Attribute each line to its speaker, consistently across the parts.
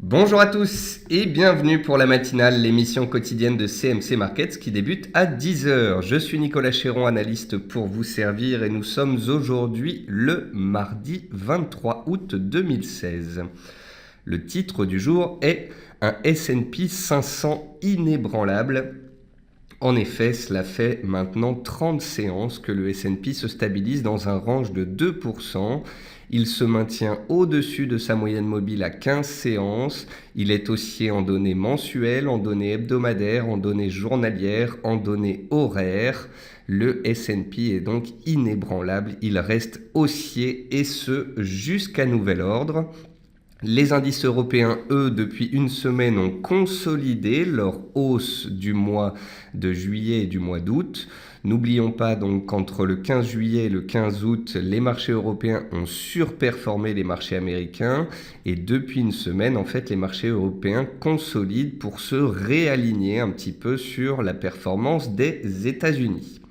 Speaker 1: Bonjour à tous et bienvenue pour la matinale, l'émission quotidienne de CMC Markets qui débute à 10 heures. Je suis Nicolas Chéron, analyste pour vous servir et nous sommes aujourd'hui le mardi 23 août 2016. Le titre du jour est un S&P 500 inébranlable. En effet, cela fait maintenant 30 séances que le S&P se stabilise dans un range de 2%. Il se maintient au-dessus de sa moyenne mobile à 15 séances. Il est haussier en données mensuelles, en données hebdomadaires, en données journalières, en données horaires. Le S&P est donc inébranlable. Il reste haussier et ce jusqu'à nouvel ordre. Les indices européens, eux, depuis une semaine, ont consolidé leur hausse du mois de juillet et du mois d'août. N'oublions pas donc qu'entre le 15 juillet et le 15 août, les marchés européens ont surperformé les marchés américains. Et depuis une semaine, en fait, les marchés européens consolident pour se réaligner un petit peu sur la performance des États-Unis.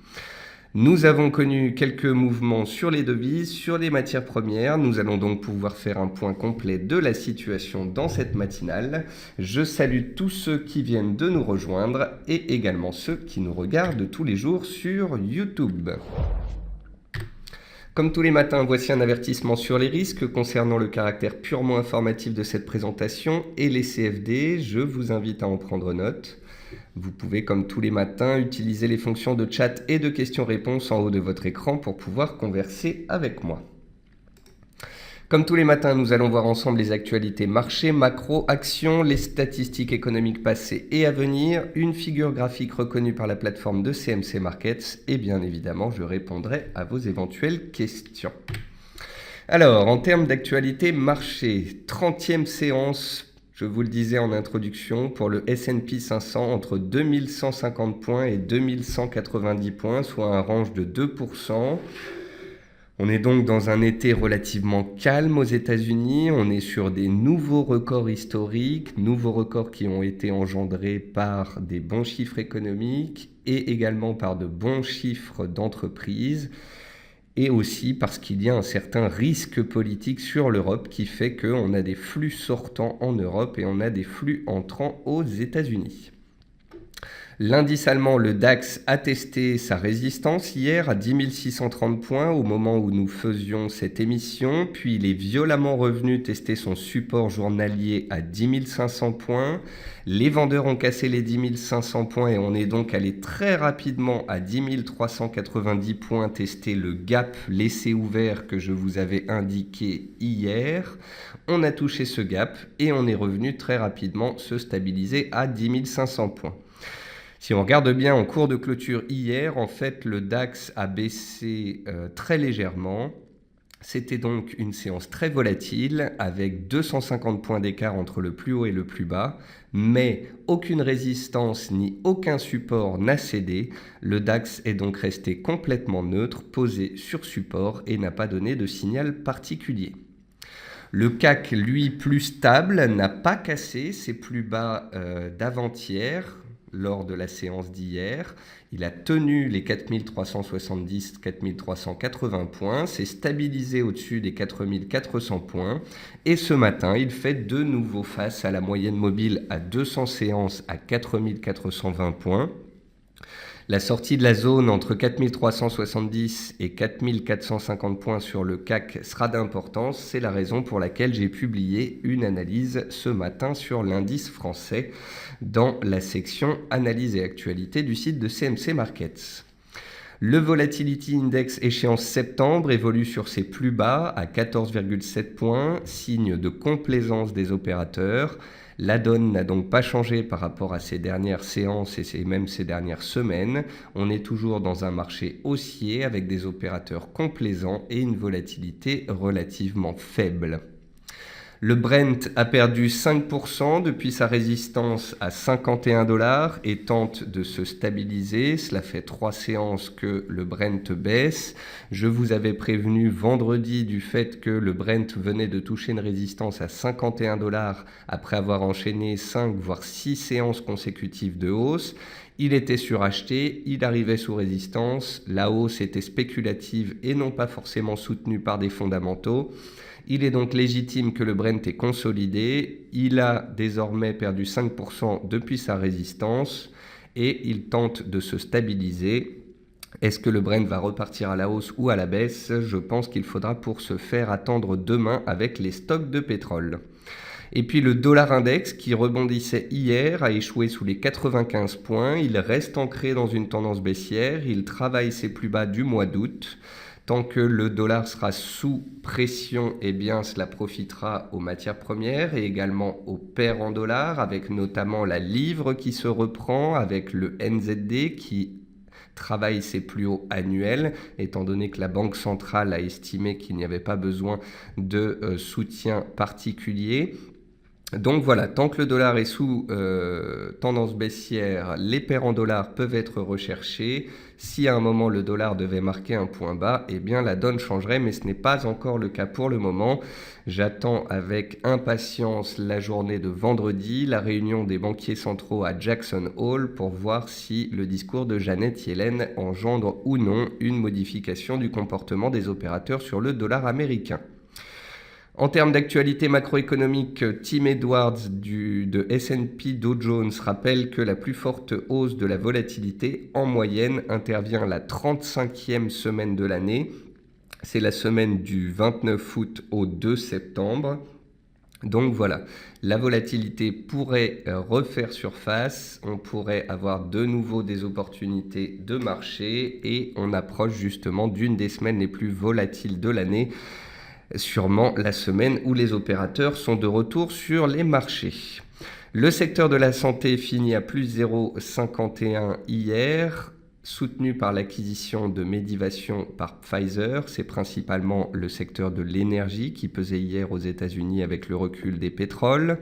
Speaker 1: Nous avons connu quelques mouvements sur les devises, sur les matières premières. Nous allons donc pouvoir faire un point complet de la situation dans cette matinale. Je salue tous ceux qui viennent de nous rejoindre et également ceux qui nous regardent tous les jours sur YouTube. Comme tous les matins, voici un avertissement sur les risques concernant le caractère purement informatif de cette présentation et les CFD. Je vous invite à en prendre note. Vous pouvez, comme tous les matins, utiliser les fonctions de chat et de questions-réponses en haut de votre écran pour pouvoir converser avec moi. Comme tous les matins, nous allons voir ensemble les actualités marché, macro, actions, les statistiques économiques passées et à venir, une figure graphique reconnue par la plateforme de CMC Markets et bien évidemment, je répondrai à vos éventuelles questions. Alors, en termes d'actualité marché, 30e séance. Je vous le disais en introduction, pour le S&P 500 entre 2150 points et 2190 points, soit un range de 2%. On est donc dans un été relativement calme aux États-Unis. On est sur des nouveaux records historiques, nouveaux records qui ont été engendrés par des bons chiffres économiques et également par de bons chiffres d'entreprises. Et aussi parce qu'il y a un certain risque politique sur l'Europe qui fait qu'on a des flux sortants en Europe et on a des flux entrants aux États-Unis. L'indice allemand, le DAX, a testé sa résistance hier à 10 630 points au moment où nous faisions cette émission, puis il est violemment revenu tester son support journalier à 10 500 points. Les vendeurs ont cassé les 10 500 points et on est donc allé très rapidement à 10 390 points tester le gap laissé ouvert que je vous avais indiqué hier. On a touché ce gap et on est revenu très rapidement se stabiliser à 10 500 points. Si on regarde bien en cours de clôture hier, en fait, le DAX a baissé très légèrement. C'était donc une séance très volatile avec 250 points d'écart entre le plus haut et le plus bas, mais aucune résistance ni aucun support n'a cédé. Le DAX est donc resté complètement neutre, posé sur support et n'a pas donné de signal particulier. Le CAC, lui, plus stable, n'a pas cassé ses plus bas d'avant-hier lors de la séance d'hier. Il a tenu les 4370-4380 points, s'est stabilisé au-dessus des 4400 points et ce matin, il fait de nouveau face à la moyenne mobile à 200 séances à 4420 points. La sortie de la zone entre 4370 et 4450 points sur le CAC sera d'importance. C'est la raison pour laquelle j'ai publié une analyse ce matin sur l'indice français dans la section Analyse et actualité du site de CMC Markets. Le Volatility Index échéance septembre évolue sur ses plus bas à 14,7 points, signe de complaisance des opérateurs. La donne n'a donc pas changé par rapport à ces dernières séances et même ces dernières semaines. On est toujours dans un marché haussier avec des opérateurs complaisants et une volatilité relativement faible. Le Brent a perdu 5% depuis sa résistance à 51 $ et tente de se stabiliser. Cela fait 3 séances que le Brent baisse. Je vous avais prévenu vendredi du fait que le Brent venait de toucher une résistance à 51 $ après avoir enchaîné 5 voire 6 séances consécutives de hausse. Il était suracheté, il arrivait sous résistance, la hausse était spéculative et non pas forcément soutenue par des fondamentaux. Il est donc légitime que le Brent ait consolidé, il a désormais perdu 5% depuis sa résistance et il tente de se stabiliser. Est-ce que le Brent va repartir à la hausse ou à la baisse? Je pense qu'il faudra pour ce faire attendre demain avec les stocks de pétrole. Et puis le dollar index qui rebondissait hier a échoué sous les 95 points. Il reste ancré dans une tendance baissière. Il travaille ses plus bas du mois d'août. Tant que le dollar sera sous pression, eh bien, cela profitera aux matières premières et également aux paires en dollars, avec notamment la livre qui se reprend, avec le NZD qui travaille ses plus hauts annuels, étant donné que la Banque centrale a estimé qu'il n'y avait pas besoin de soutien particulier. Donc voilà, tant que le dollar est sous tendance baissière, les paires en dollars peuvent être recherchées. Si à un moment le dollar devait marquer un point bas, eh bien la donne changerait, mais ce n'est pas encore le cas pour le moment. J'attends avec impatience la journée de vendredi, la réunion des banquiers centraux à Jackson Hole pour voir si le discours de Janet Yellen engendre ou non une modification du comportement des opérateurs sur le dollar américain. En termes d'actualité macroéconomique, Tim Edwards de S&P Dow Jones rappelle que la plus forte hausse de la volatilité en moyenne intervient la 35e semaine de l'année. C'est la semaine du 29 août au 2 septembre. Donc voilà, la volatilité pourrait refaire surface, on pourrait avoir de nouveau des opportunités de marché et on approche justement d'une des semaines les plus volatiles de l'année. Sûrement la semaine où les opérateurs sont de retour sur les marchés. Le secteur de la santé finit à plus 0,51 hier, soutenu par l'acquisition de Medivation par Pfizer. C'est principalement le secteur de l'énergie qui pesait hier aux États-Unis avec le recul des pétroles.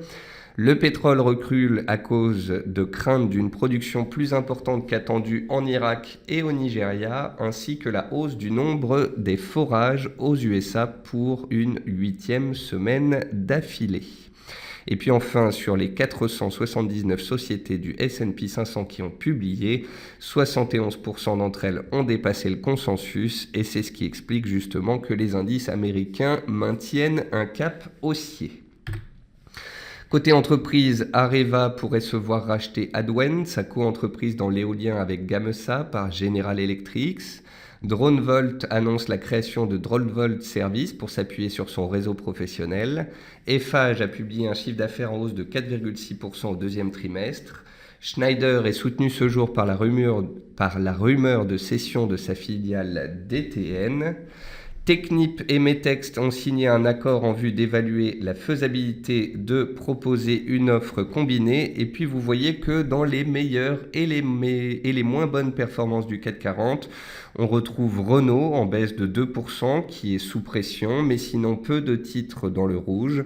Speaker 1: Le pétrole recule à cause de craintes d'une production plus importante qu'attendue en Irak et au Nigeria, ainsi que la hausse du nombre des forages aux USA pour une 8e semaine d'affilée. Et puis enfin, sur les 479 sociétés du S&P 500 qui ont publié, 71% d'entre elles ont dépassé le consensus et c'est ce qui explique justement que les indices américains maintiennent un cap haussier. Côté entreprise, Areva pourrait se voir racheter Adwen, sa co-entreprise dans l'éolien avec Gamesa par General Electric. DroneVolt annonce la création de DroneVolt Service pour s'appuyer sur son réseau professionnel. Eiffage a publié un chiffre d'affaires en hausse de 4,6% au deuxième trimestre. Schneider est soutenu ce jour par la rumeur de cession de sa filiale DTN. Technip et Metext ont signé un accord en vue d'évaluer la faisabilité de proposer une offre combinée. Et puis vous voyez que dans les meilleures et les moins bonnes performances du CAC 40, on retrouve Renault en baisse de 2% qui est sous pression, mais sinon peu de titres dans le rouge.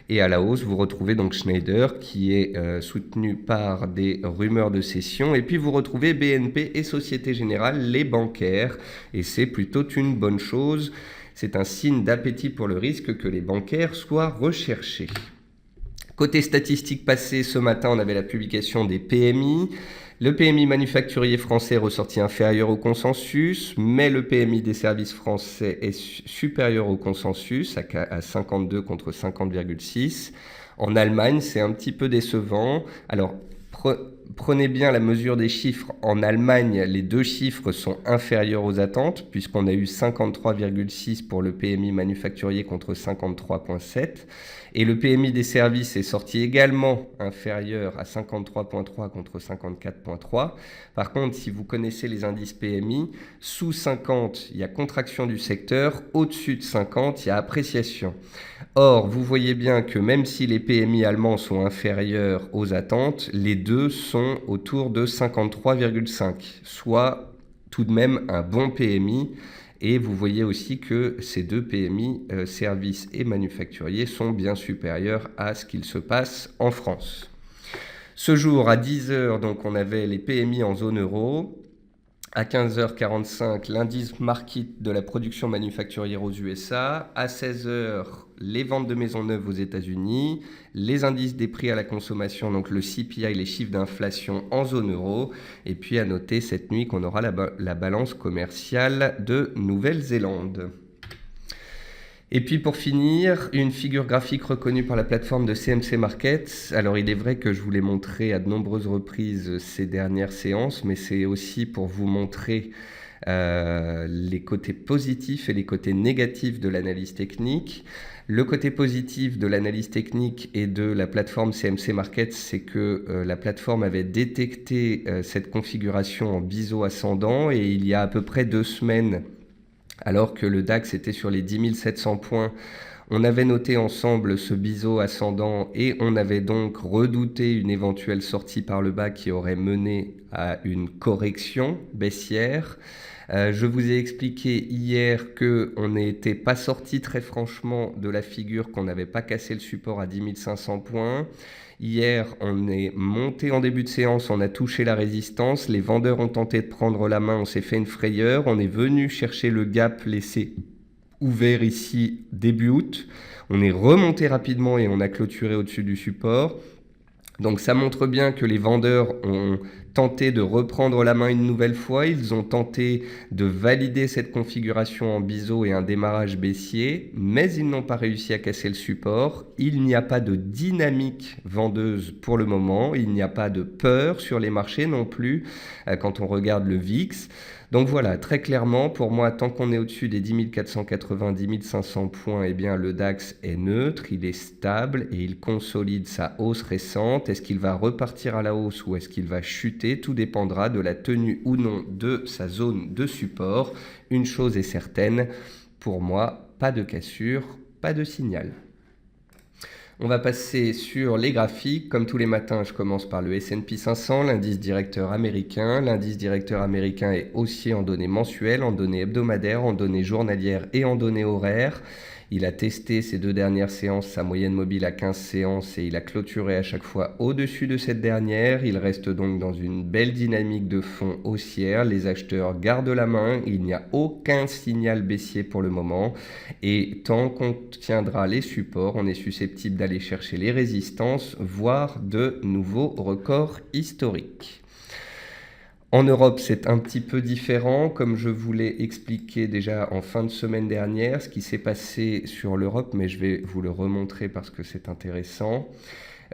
Speaker 1: Et à la hausse, vous retrouvez donc Schneider qui est soutenu par des rumeurs de cession. Et puis vous retrouvez BNP et Société Générale, les bancaires. Et c'est plutôt une bonne chose. C'est un signe d'appétit pour le risque que les bancaires soient recherchés. Côté statistiques passées, ce matin, on avait la publication des PMI. Le PMI manufacturier français est ressorti inférieur au consensus, mais le PMI des services français est supérieur au consensus, à 52 contre 50,6. En Allemagne, c'est un petit peu décevant. Alors, prenez bien la mesure des chiffres. En Allemagne, les deux chiffres sont inférieurs aux attentes, puisqu'on a eu 53,6 pour le PMI manufacturier contre 53,7. Et le PMI des services est sorti également inférieur à 53,3 contre 54,3. Par contre, si vous connaissez les indices PMI, sous 50, il y a contraction du secteur, au-dessus de 50, il y a appréciation. Or, vous voyez bien que même si les PMI allemands sont inférieurs aux attentes, les deux sont autour de 53,5, soit tout de même un bon PMI. Et vous voyez aussi que ces deux PMI, services et manufacturiers, sont bien supérieurs à ce qu'il se passe en France. Ce jour, à 10h, donc, on avait les PMI en zone euro. À 15h45, l'indice market de la production manufacturière aux USA. À 16h, les ventes de maisons neuves aux États-Unis. Les indices des prix à la consommation, donc le CPI, les chiffres d'inflation en zone euro. Et puis à noter cette nuit qu'on aura la balance commerciale de Nouvelle-Zélande. Et puis pour finir, une figure graphique reconnue par la plateforme de CMC Markets. Alors il est vrai que je vous l'ai montré à de nombreuses reprises ces dernières séances, mais c'est aussi pour vous montrer les côtés positifs et les côtés négatifs de l'analyse technique. Le côté positif de l'analyse technique et de la plateforme CMC Markets, c'est que la plateforme avait détecté cette configuration en biseau ascendant, et il y a à peu près 2 semaines, alors que le DAX était sur les 10 700 points, on avait noté ensemble ce biseau ascendant et on avait donc redouté une éventuelle sortie par le bas qui aurait mené à une correction baissière. Je vous ai expliqué hier qu'on n'était pas sorti très franchement de la figure, qu'on n'avait pas cassé le support à 10 500 points. Hier, on est monté en début de séance, on a touché la résistance, les vendeurs ont tenté de prendre la main, on s'est fait une frayeur, on est venu chercher le gap laissé ouvert ici début août, on est remonté rapidement et on a clôturé au-dessus du support. Donc ça montre bien que les vendeurs ont tenté de reprendre la main une nouvelle fois, ils ont tenté de valider cette configuration en biseau et un démarrage baissier, mais ils n'ont pas réussi à casser le support. Il n'y a pas de dynamique vendeuse pour le moment, il n'y a pas de peur sur les marchés non plus quand on regarde le VIX. Donc voilà, très clairement, pour moi, tant qu'on est au-dessus des 10 480, 10 500 points, eh bien, le DAX est neutre, il est stable et il consolide sa hausse récente. Est-ce qu'il va repartir à la hausse ou est-ce qu'il va chuter? Tout dépendra de la tenue ou non de sa zone de support. Une chose est certaine, pour moi, pas de cassure, pas de signal. On va passer sur les graphiques. Comme tous les matins, je commence par le S&P 500, l'indice directeur américain. L'indice directeur américain est haussier en données mensuelles, en données hebdomadaires, en données journalières et en données horaires. Il a testé ces 2 dernières séances, sa moyenne mobile à 15 séances, et il a clôturé à chaque fois au-dessus de cette dernière. Il reste donc dans une belle dynamique de fond haussière. Les acheteurs gardent la main. Il n'y a aucun signal baissier pour le moment. Et tant qu'on tiendra les supports, on est susceptible d'aller chercher les résistances, voire de nouveaux records historiques. En Europe, c'est un petit peu différent. Comme je vous l'ai expliqué déjà en fin de semaine dernière, ce qui s'est passé sur l'Europe, mais je vais vous le remontrer parce que c'est intéressant.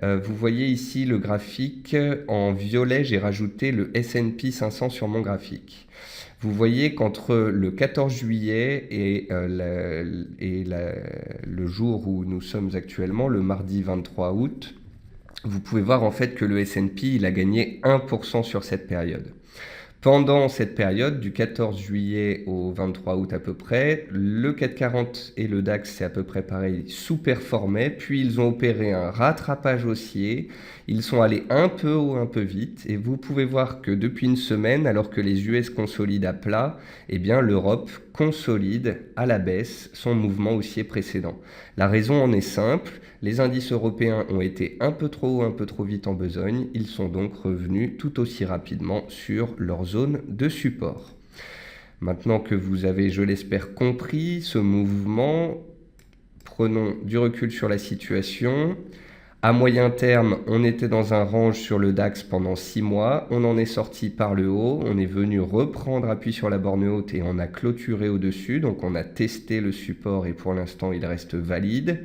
Speaker 1: Vous voyez ici le graphique. En violet, j'ai rajouté le S&P 500 sur mon graphique. Vous voyez qu'entre le 14 juillet et le jour où nous sommes actuellement, le mardi 23 août, vous pouvez voir en fait que le S&P il a gagné 1% sur cette période. Pendant cette période, du 14 juillet au 23 août à peu près, le CAC 40 et le DAX, c'est à peu près pareil, sous-performaient, puis ils ont opéré un rattrapage haussier, ils sont allés un peu haut, un peu vite, et vous pouvez voir que depuis une semaine, alors que les US consolident à plat, eh bien l'Europe consolide à la baisse son mouvement haussier précédent. La raison en est simple, les indices européens ont été un peu trop haut, un peu trop vite en besogne, ils sont donc revenus tout aussi rapidement sur leur zone de support. Maintenant que vous avez, je l'espère, compris ce mouvement, prenons du recul sur la situation. À moyen terme, on était dans un range sur le DAX pendant 6 mois, on en est sorti par le haut, on est venu reprendre appui sur la borne haute et on a clôturé au-dessus, donc on a testé le support et pour l'instant il reste valide.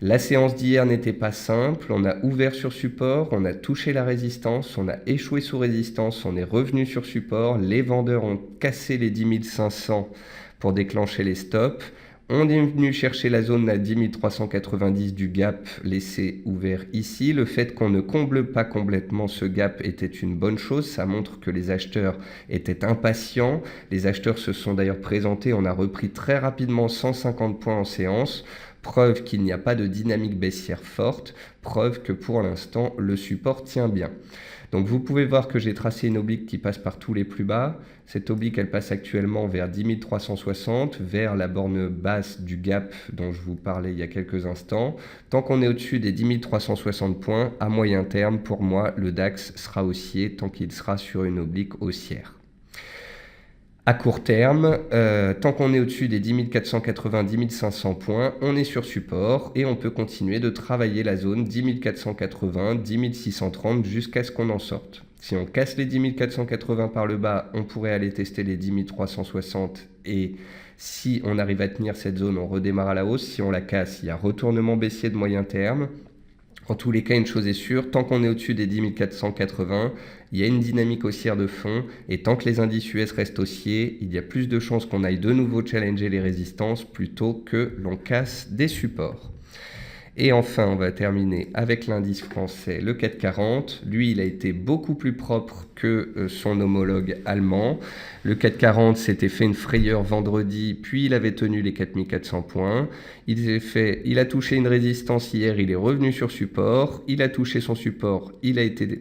Speaker 1: La séance d'hier n'était pas simple, on a ouvert sur support, on a touché la résistance, on a échoué sous résistance, on est revenu sur support, les vendeurs ont cassé les 10 500 pour déclencher les stops. On est venu chercher la zone à 10 390 du gap laissé ouvert ici. Le fait qu'on ne comble pas complètement ce gap était une bonne chose. Ça montre que les acheteurs étaient impatients. Les acheteurs se sont d'ailleurs présentés. On a repris très rapidement 150 points en séance. Preuve qu'il n'y a pas de dynamique baissière forte. Preuve que pour l'instant, le support tient bien. Donc vous pouvez voir que j'ai tracé une oblique qui passe par tous les plus bas. Cette oblique, elle passe actuellement vers 10 360, vers la borne basse du gap dont je vous parlais il y a quelques instants. Tant qu'on est au-dessus des 10 360 points, à moyen terme, pour moi, le DAX sera haussier tant qu'il sera sur une oblique haussière. À court terme, tant qu'on est au-dessus des 10 480, 10 500 points, on est sur support et on peut continuer de travailler la zone 10 480, 10 630 jusqu'à ce qu'on en sorte. Si on casse les 10 480 par le bas, on pourrait aller tester les 10 360 et si on arrive à tenir cette zone, on redémarre à la hausse. Si on la casse, il y a retournement baissier de moyen terme. En tous les cas, une chose est sûre, tant qu'on est au-dessus des 10 480, il y a une dynamique haussière de fond, et tant que les indices US restent haussiers, il y a plus de chances qu'on aille de nouveau challenger les résistances plutôt que l'on casse des supports. Et enfin, on va terminer avec l'indice français, le CAC 40. Lui, il a été beaucoup plus propre que son homologue allemand. Le CAC 40 s'était fait une frayeur vendredi, puis il avait tenu les 4400 points. Il a touché une résistance hier, il est revenu sur support. Il a touché son support, il a été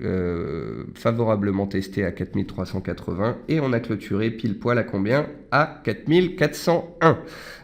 Speaker 1: favorablement testé à 4380 et on a clôturé pile poil à combien? À 4401.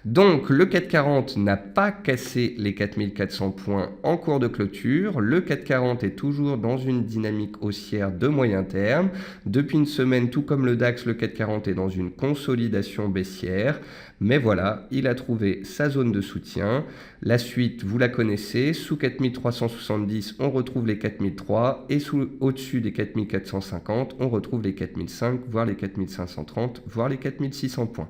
Speaker 1: Donc le CAC 40 n'a pas cassé les 4400 points en cours de clôture. Le CAC 40 est toujours dans une dynamique haussière de moyen terme. Depuis une semaine, tout comme le DAX, le CAC 40 est dans une consolidation baissière. Mais voilà, il a trouvé sa zone de soutien. La suite, vous la connaissez. Sous 4370, on retrouve les 4003 et au-dessus des 4450, on retrouve les 4005, voire les 4530, voire les 4600 points.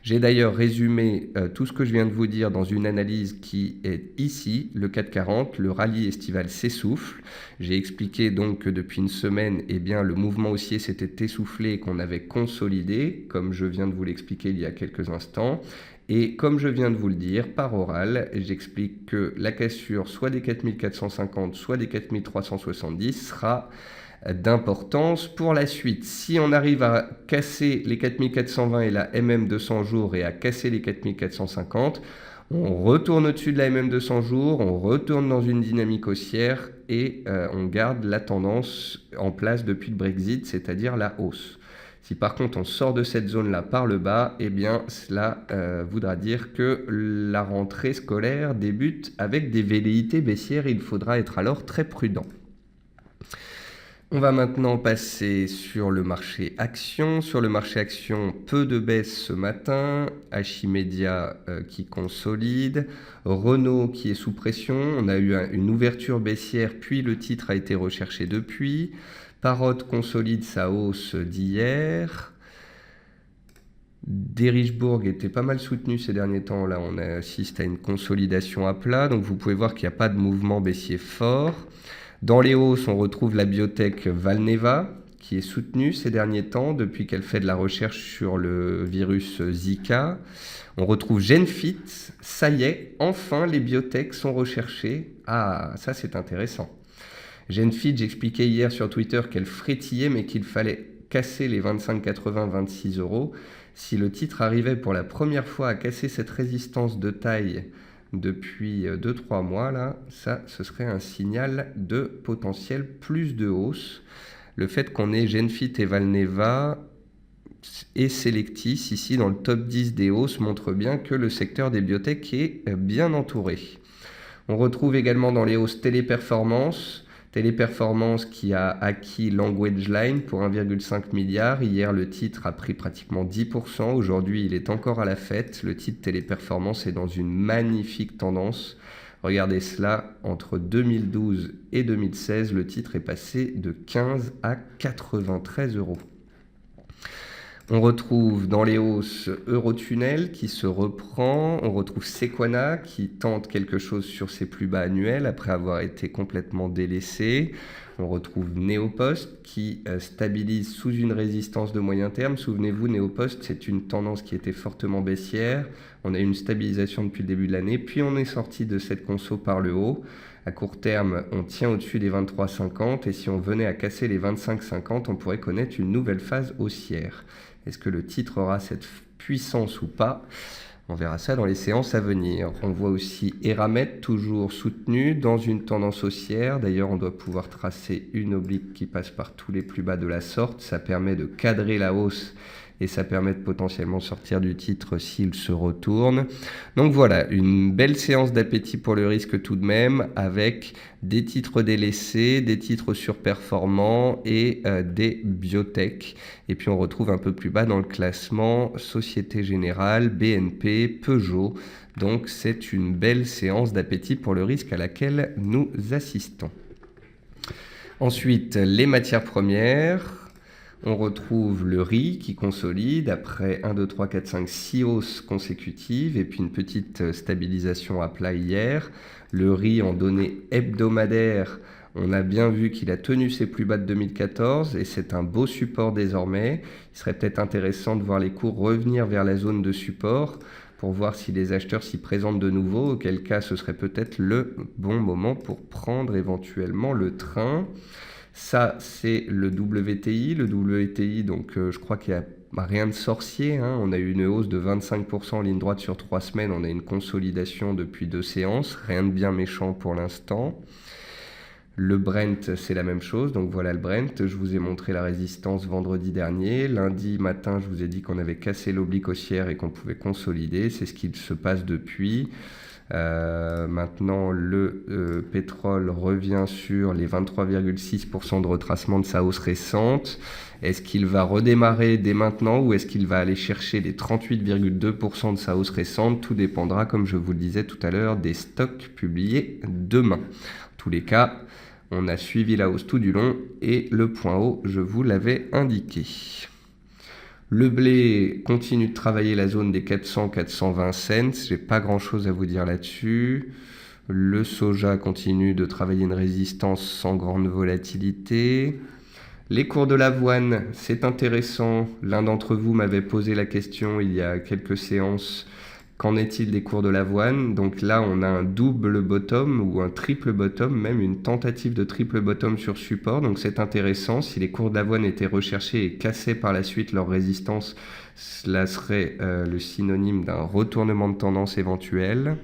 Speaker 1: J'ai d'ailleurs résumé tout ce que je viens de vous dire dans une analyse qui est ici, le CAC 40, le rallye estival s'essouffle. J'ai expliqué donc que depuis une semaine, eh bien, le mouvement haussier s'était essoufflé et qu'on avait consolidé, comme je viens de vous l'expliquer il y a quelques instants. Et comme je viens de vous le dire, par oral, j'explique que la cassure soit des 4450, soit des 4370 sera d'importance pour la suite. Si on arrive à casser les 4420 et la MM 200 jours et à casser les 4450, on retourne au-dessus de la MM 200 jours, on retourne dans une dynamique haussière et on garde la tendance en place depuis le Brexit, c'est-à-dire la hausse. Si par contre on sort de cette zone-là par le bas, eh bien cela voudra dire que la rentrée scolaire débute avec des velléités baissières. Il faudra être alors très prudent. On va maintenant passer sur le marché action. Sur le marché action, peu de baisse ce matin. Achimedia qui consolide. Renault qui est sous pression. On a eu une ouverture baissière, puis le titre a été recherché depuis. Parrot consolide sa hausse d'hier. Derichebourg était pas mal soutenu ces derniers temps. Là, on assiste à une consolidation à plat. Donc, vous pouvez voir qu'il n'y a pas de mouvement baissier fort. Dans les hausses, on retrouve la biotech Valneva, qui est soutenue ces derniers temps depuis qu'elle fait de la recherche sur le virus Zika. On retrouve Genfit. Ça y est, enfin, les biotech sont recherchées. Ah, ça, c'est intéressant. Genfit, j'expliquais hier sur Twitter qu'elle frétillait, mais qu'il fallait casser les 25,80, 26 euros. Si le titre arrivait pour la première fois à casser cette résistance de taille depuis 2-3 mois, là, ça, ce serait un signal de potentiel plus de hausse. Le fait qu'on ait Genfit et Valneva et Selectis ici dans le top 10 des hausses montre bien que le secteur des biotech est bien entouré. On retrouve également dans les hausses Téléperformance. Téléperformance qui a acquis Language Line pour 1,5 milliard. Hier, le titre a pris pratiquement 10%. Aujourd'hui, il est encore à la fête. Le titre Téléperformance est dans une magnifique tendance. Regardez cela, entre 2012 et 2016, le titre est passé de 15 à 93 euros. On retrouve dans les hausses Eurotunnel qui se reprend. On retrouve Sequana qui tente quelque chose sur ses plus bas annuels après avoir été complètement délaissé. On retrouve Neopost qui stabilise sous une résistance de moyen terme. Souvenez-vous, Neopost, c'est une tendance qui était fortement baissière. On a eu une stabilisation depuis le début de l'année, puis on est sorti de cette conso par le haut. À court terme, on tient au-dessus des 23,50 et si on venait à casser les 25,50, on pourrait connaître une nouvelle phase haussière. Est-ce que le titre aura cette puissance ou pas? On verra ça dans les séances à venir. On voit aussi Eramet toujours soutenu dans une tendance haussière. D'ailleurs, on doit pouvoir tracer une oblique qui passe par tous les plus bas de la sorte. Ça permet de cadrer la hausse et ça permet de potentiellement sortir du titre s'il se retourne. Donc voilà, une belle séance d'appétit pour le risque tout de même, avec des titres délaissés, des titres surperformants et des biotech. Et puis on retrouve un peu plus bas dans le classement Société Générale, BNP, Peugeot. Donc c'est une belle séance d'appétit pour le risque à laquelle nous assistons. Ensuite, les matières premières. On retrouve le riz qui consolide après 1, 2, 3, 4, 5, 6 hausses consécutives et puis une petite stabilisation à plat hier. Le riz en données hebdomadaires, on a bien vu qu'il a tenu ses plus bas de 2014 et c'est un beau support désormais. Il serait peut-être intéressant de voir les cours revenir vers la zone de support pour voir si les acheteurs s'y présentent de nouveau, auquel cas ce serait peut-être le bon moment pour prendre éventuellement le train. Ça, c'est le WTI. Le WTI, donc je crois qu'il n'y a rien de sorcier, hein. On a eu une hausse de 25% en ligne droite sur 3 semaines. On a une consolidation depuis 2 séances. Rien de bien méchant pour l'instant. Le Brent, c'est la même chose. Donc voilà le Brent. Je vous ai montré la résistance vendredi dernier. Lundi matin, je vous ai dit qu'on avait cassé l'oblique haussière et qu'on pouvait consolider. C'est ce qu'il se passe depuis. Maintenant, le pétrole revient sur les 23,6% de retracement de sa hausse récente. Est-ce qu'il va redémarrer dès maintenant ou est-ce qu'il va aller chercher les 38,2% de sa hausse récente? Tout dépendra, comme je vous le disais tout à l'heure, des stocks publiés demain. En tous les cas, on a suivi la hausse tout du long et le point haut, je vous l'avais indiqué. Le blé continue de travailler la zone des 400-420 cents. J'ai pas grand chose à vous dire là-dessus. Le soja continue de travailler une résistance sans grande volatilité. Les cours de l'avoine, c'est intéressant. L'un d'entre vous m'avait posé la question il y a quelques séances. Qu'en est-il des cours de l'avoine? Donc là, on a un double bottom ou un triple bottom, même une tentative de triple bottom sur support. Donc c'est intéressant. Si les cours de l'avoine étaient recherchés et cassaient par la suite leur résistance, cela serait le synonyme d'un retournement de tendance éventuel.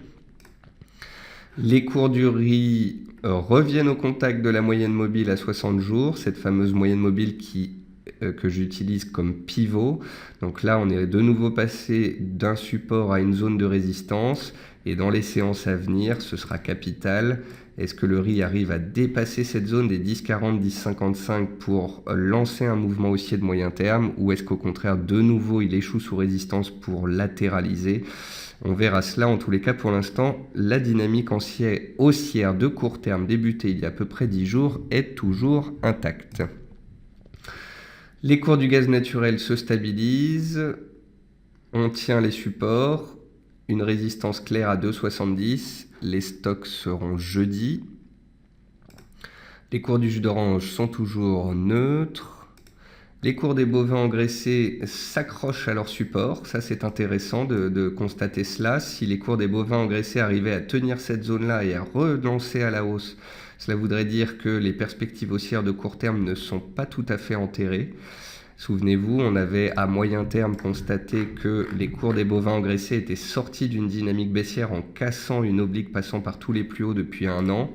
Speaker 1: Les cours du riz reviennent au contact de la moyenne mobile à 60 jours, cette fameuse moyenne mobile que j'utilise comme pivot. Donc là, on est de nouveau passé d'un support à une zone de résistance et dans les séances à venir, ce sera capital. Est-ce que le riz arrive à dépasser cette zone des 10,40, 10,55 pour lancer un mouvement haussier de moyen terme ou est-ce qu'au contraire, de nouveau, il échoue sous résistance pour latéraliser? On verra cela. En tous les cas, pour l'instant, la dynamique haussière de court terme débutée il y a à peu près 10 jours est toujours intacte. Les cours du gaz naturel se stabilisent, on tient les supports, une résistance claire à 2,70, les stocks seront jeudi. Les cours du jus d'orange sont toujours neutres. Les cours des bovins engraissés s'accrochent à leur support, ça c'est intéressant de constater cela. Si les cours des bovins engraissés arrivaient à tenir cette zone-là et à relancer à la hausse, cela voudrait dire que les perspectives haussières de court terme ne sont pas tout à fait enterrées. Souvenez-vous, on avait à moyen terme constaté que les cours des bovins engraissés étaient sortis d'une dynamique baissière en cassant une oblique passant par tous les plus hauts depuis 1 an.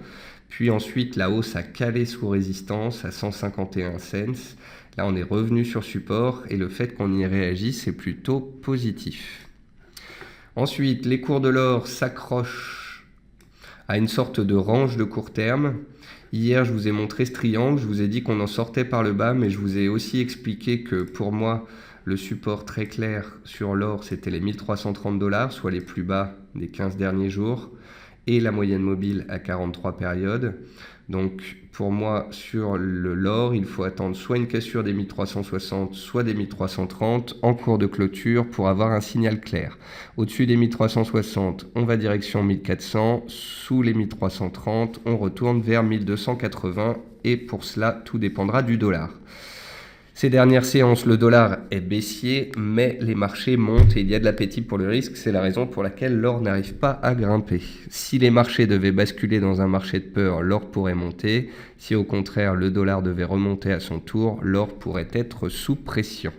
Speaker 1: Puis ensuite, la hausse a calé sous résistance à 151 cents. Là, on est revenu sur support et le fait qu'on y réagisse est plutôt positif. Ensuite, les cours de l'or s'accrochent à une sorte de range de court terme. Hier, je vous ai montré ce triangle, je vous ai dit qu'on en sortait par le bas, mais je vous ai aussi expliqué que pour moi, le support très clair sur l'or, c'était les 1330 $, soit les plus bas des 15 derniers jours, et la moyenne mobile à 43 périodes. Donc pour moi, sur l'or, il faut attendre soit une cassure des 1360, soit des 1330 en cours de clôture pour avoir un signal clair. Au-dessus des 1360, on va direction 1400. Sous les 1330, on retourne vers 1280. Et pour cela, tout dépendra du dollar. Ces dernières séances, le dollar est baissier, mais les marchés montent et il y a de l'appétit pour le risque. C'est la raison pour laquelle l'or n'arrive pas à grimper. Si les marchés devaient basculer dans un marché de peur, l'or pourrait monter. Si au contraire le dollar devait remonter à son tour, l'or pourrait être sous pression.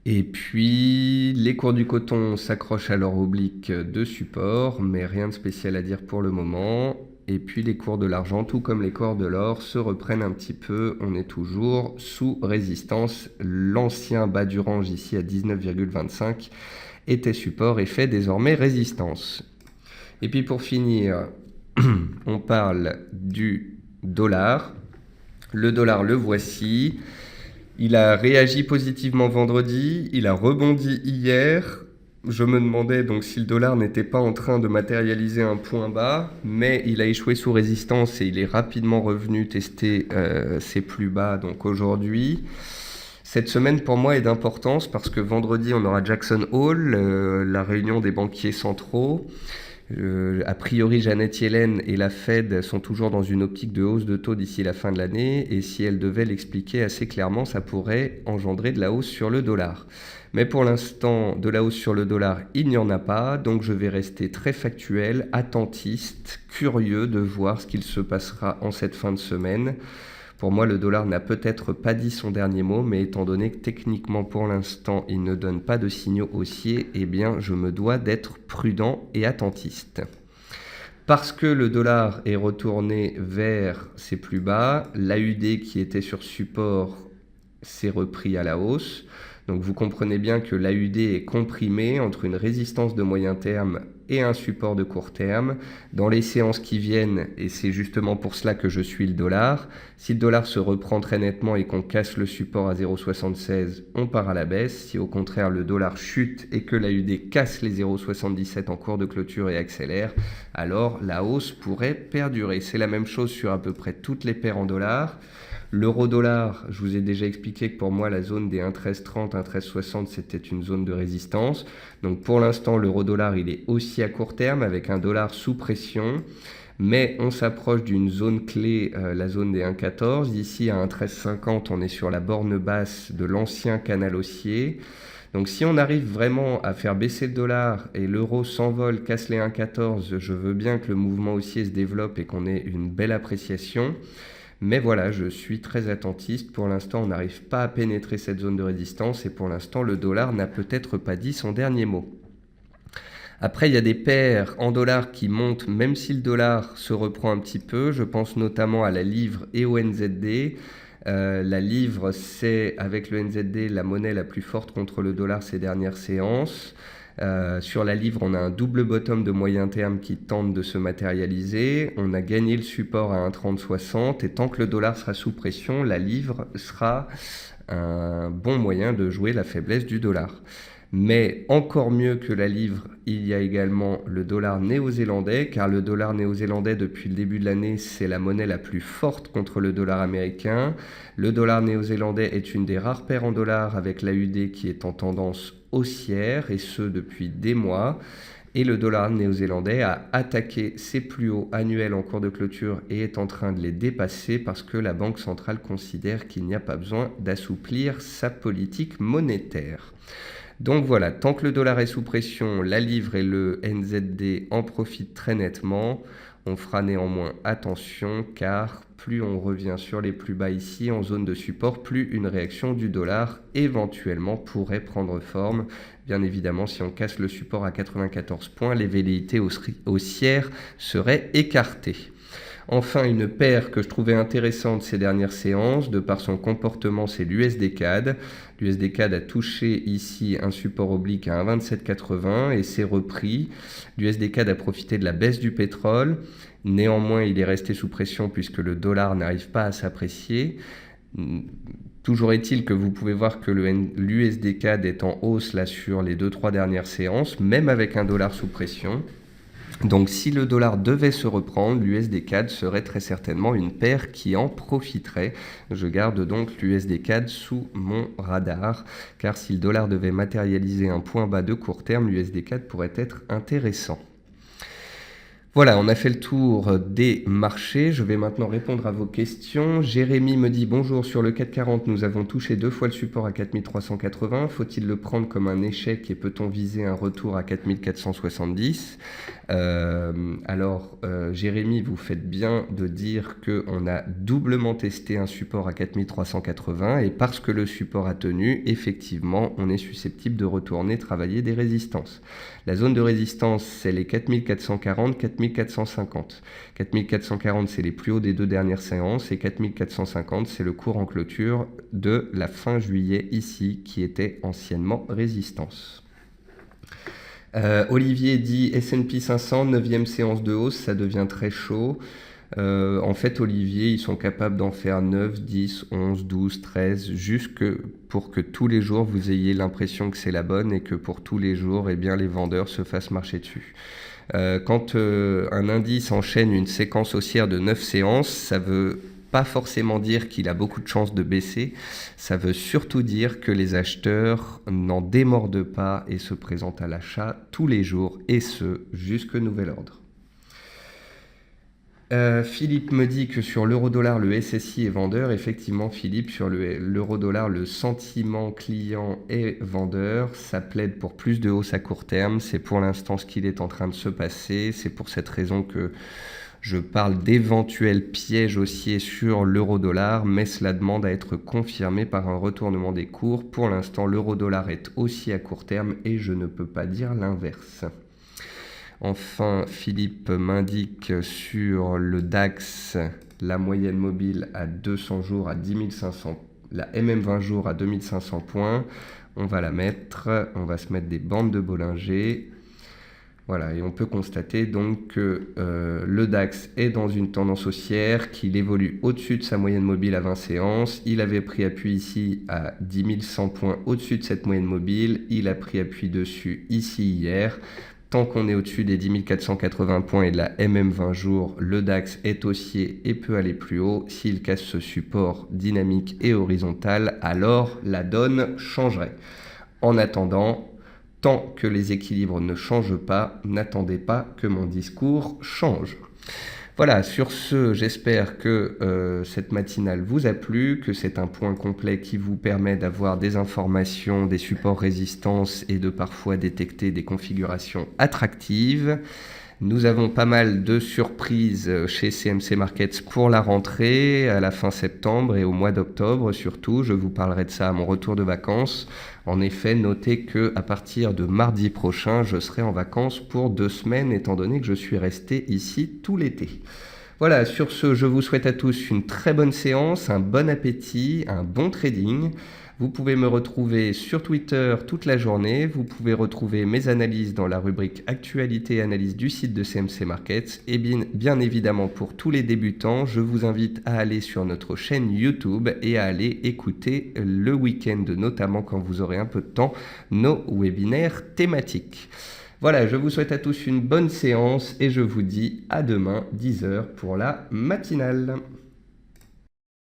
Speaker 1: Et puis, les cours du coton s'accrochent à leur oblique de support, mais rien de spécial à dire pour le moment. Et puis les cours de l'argent, tout comme les cours de l'or, se reprennent un petit peu. On est toujours sous résistance. L'ancien bas du range ici à 19,25 était support et fait désormais résistance. Et puis pour finir, on parle du dollar. Le dollar, le voici. Il a réagi positivement vendredi, il a rebondi hier. Je me demandais donc si le dollar n'était pas en train de matérialiser un point bas, mais il a échoué sous résistance et il est rapidement revenu tester ses plus bas donc aujourd'hui. Cette semaine pour moi est d'importance parce que vendredi on aura Jackson Hole, la réunion des banquiers centraux. A priori, Janet Yellen et la Fed sont toujours dans une optique de hausse de taux d'ici la fin de l'année, et si elles devaient l'expliquer assez clairement, ça pourrait engendrer de la hausse sur le dollar. Mais pour l'instant, de la hausse sur le dollar, il n'y en a pas, donc je vais rester très factuel, attentiste, curieux de voir ce qu'il se passera en cette fin de semaine. Pour moi, le dollar n'a peut-être pas dit son dernier mot, mais étant donné que techniquement pour l'instant il ne donne pas de signaux haussiers, eh bien je me dois d'être prudent et attentiste. Parce que le dollar est retourné vers ses plus bas, l'AUD qui était sur support s'est repris à la hausse. Donc vous comprenez bien que l'AUD est comprimé entre une résistance de moyen terme et un support de court terme. Dans les séances qui viennent, et c'est justement pour cela que je suis le dollar, si le dollar se reprend très nettement et qu'on casse le support à 0,76, on part à la baisse. Si au contraire le dollar chute et que l'AUD casse les 0,77 en cours de clôture et accélère, alors la hausse pourrait perdurer. C'est la même chose sur à peu près toutes les paires en dollars. L'euro-dollar, je vous ai déjà expliqué que pour moi, la zone des 1,1330, 1,1360, c'était une zone de résistance. Donc pour l'instant, l'euro-dollar, il est aussi à court terme avec un dollar sous pression. Mais on s'approche d'une zone clé, la zone des 1,14. Ici, à 1,1350, on est sur la borne basse de l'ancien canal haussier. Donc si on arrive vraiment à faire baisser le dollar et l'euro s'envole, casse les 1,14, je veux bien que le mouvement haussier se développe et qu'on ait une belle appréciation. Mais voilà, je suis très attentiste. Pour l'instant, on n'arrive pas à pénétrer cette zone de résistance et pour l'instant, le dollar n'a peut-être pas dit son dernier mot. Après, il y a des paires en dollars qui montent, même si le dollar se reprend un petit peu. Je pense notamment à la livre et au NZD. La livre, c'est, avec le NZD, la monnaie la plus forte contre le dollar ces dernières séances. Sur la livre, on a un double bottom de moyen terme qui tente de se matérialiser. On a gagné le support à 1,3060 et tant que le dollar sera sous pression, la livre sera un bon moyen de jouer la faiblesse du dollar. Mais encore mieux que la livre, il y a également le dollar néo-zélandais, car le dollar néo-zélandais, depuis le début de l'année, c'est la monnaie la plus forte contre le dollar américain. Le dollar néo-zélandais est une des rares paires en dollars avec l'AUD qui est en tendance haussière, et ce depuis des mois. Et le dollar néo-zélandais a attaqué ses plus hauts annuels en cours de clôture et est en train de les dépasser parce que la Banque centrale considère qu'il n'y a pas besoin d'assouplir sa politique monétaire. Donc voilà, tant que le dollar est sous pression, la livre et le NZD en profitent très nettement. On fera néanmoins attention car plus on revient sur les plus bas ici en zone de support, plus une réaction du dollar éventuellement pourrait prendre forme. Bien évidemment, si on casse le support à 94 points, les velléités haussières seraient écartées. Enfin, une paire que je trouvais intéressante ces dernières séances, de par son comportement, c'est l'USD CAD. L'USD CAD a touché ici un support oblique à 1,2780 et s'est repris. L'USD CAD a profité de la baisse du pétrole. Néanmoins, il est resté sous pression puisque le dollar n'arrive pas à s'apprécier. Toujours est-il que vous pouvez voir que l'USD CAD est en hausse là sur les 2-3 dernières séances, même avec un dollar sous pression. Donc si le dollar devait se reprendre, l'USD CAD serait très certainement une paire qui en profiterait. Je garde donc l'USD CAD sous mon radar, car si le dollar devait matérialiser un point bas de court terme, l'USD CAD pourrait être intéressant. Voilà, on a fait le tour des marchés. Je vais maintenant répondre à vos questions. Jérémy me dit « Bonjour, sur le 440, nous avons touché 2 fois le support à 4380. Faut-il le prendre comme un échec et peut-on viser un retour à 4470 ?» Jérémy, vous faites bien de dire qu'on a doublement testé un support à 4380 et parce que le support a tenu, effectivement, on est susceptible de retourner travailler des résistances. La zone de résistance, c'est les 4440, 4450. 4440, c'est les plus hauts des 2 dernières séances, et 4450, c'est le cours en clôture de la fin juillet ici, qui était anciennement résistance. Olivier dit S&P 500, 9e séance de hausse, ça devient très chaud. En fait, Olivier, ils sont capables d'en faire 9, 10, 11, 12, 13, jusque pour que tous les jours, vous ayez l'impression que c'est la bonne et que pour tous les jours, eh bien, les vendeurs se fassent marcher dessus. Quand un indice enchaîne une séquence haussière de 9 séances, ça veut pas forcément dire qu'il a beaucoup de chances de baisser, ça veut surtout dire que les acheteurs n'en démordent pas et se présentent à l'achat tous les jours, et ce, jusque nouvel ordre. Philippe me dit que sur l'euro-dollar, le SSI est vendeur. Effectivement, Philippe, sur l'euro-dollar, le sentiment client est vendeur. Ça plaide pour plus de hausse à court terme. C'est pour l'instant ce qu'il est en train de se passer. C'est pour cette raison que je parle d'éventuels pièges haussiers sur l'euro-dollar, mais cela demande à être confirmé par un retournement des cours. Pour l'instant, l'euro-dollar est haussier à court terme et je ne peux pas dire l'inverse. Enfin, Philippe m'indique sur le DAX, la moyenne mobile à 200 jours à 10 500, la MM20 jours à 2500 points. On va la mettre, on va se mettre des bandes de Bollinger. Voilà, et on peut constater donc que le DAX est dans une tendance haussière, qu'il évolue au-dessus de sa moyenne mobile à 20 séances. Il avait pris appui ici à 10 100 points au-dessus de cette moyenne mobile. Il a pris appui dessus ici hier. Tant qu'on est au-dessus des 10 480 points et de la MM20 jours, le DAX est haussier et peut aller plus haut. S'il casse ce support dynamique et horizontal, alors la donne changerait. En attendant, tant que les équilibres ne changent pas, n'attendez pas que mon discours change. Voilà, sur ce, j'espère que cette matinale vous a plu, que c'est un point complet qui vous permet d'avoir des informations, des supports résistance et de parfois détecter des configurations attractives. Nous avons pas mal de surprises chez CMC Markets pour la rentrée, à la fin septembre et au mois d'octobre surtout. Je vous parlerai de ça à mon retour de vacances. En effet, notez qu'à partir de mardi prochain, je serai en vacances pour 2 semaines, étant donné que je suis resté ici tout l'été. Voilà, sur ce, je vous souhaite à tous une très bonne séance, un bon appétit, un bon trading. Vous pouvez me retrouver sur Twitter toute la journée. Vous pouvez retrouver mes analyses dans la rubrique Actualité et analyse du site de CMC Markets. Et bien évidemment, pour tous les débutants, je vous invite à aller sur notre chaîne YouTube et à aller écouter le week-end, notamment quand vous aurez un peu de temps, nos webinaires thématiques. Voilà, je vous souhaite à tous une bonne séance et je vous dis à demain 10h pour la matinale.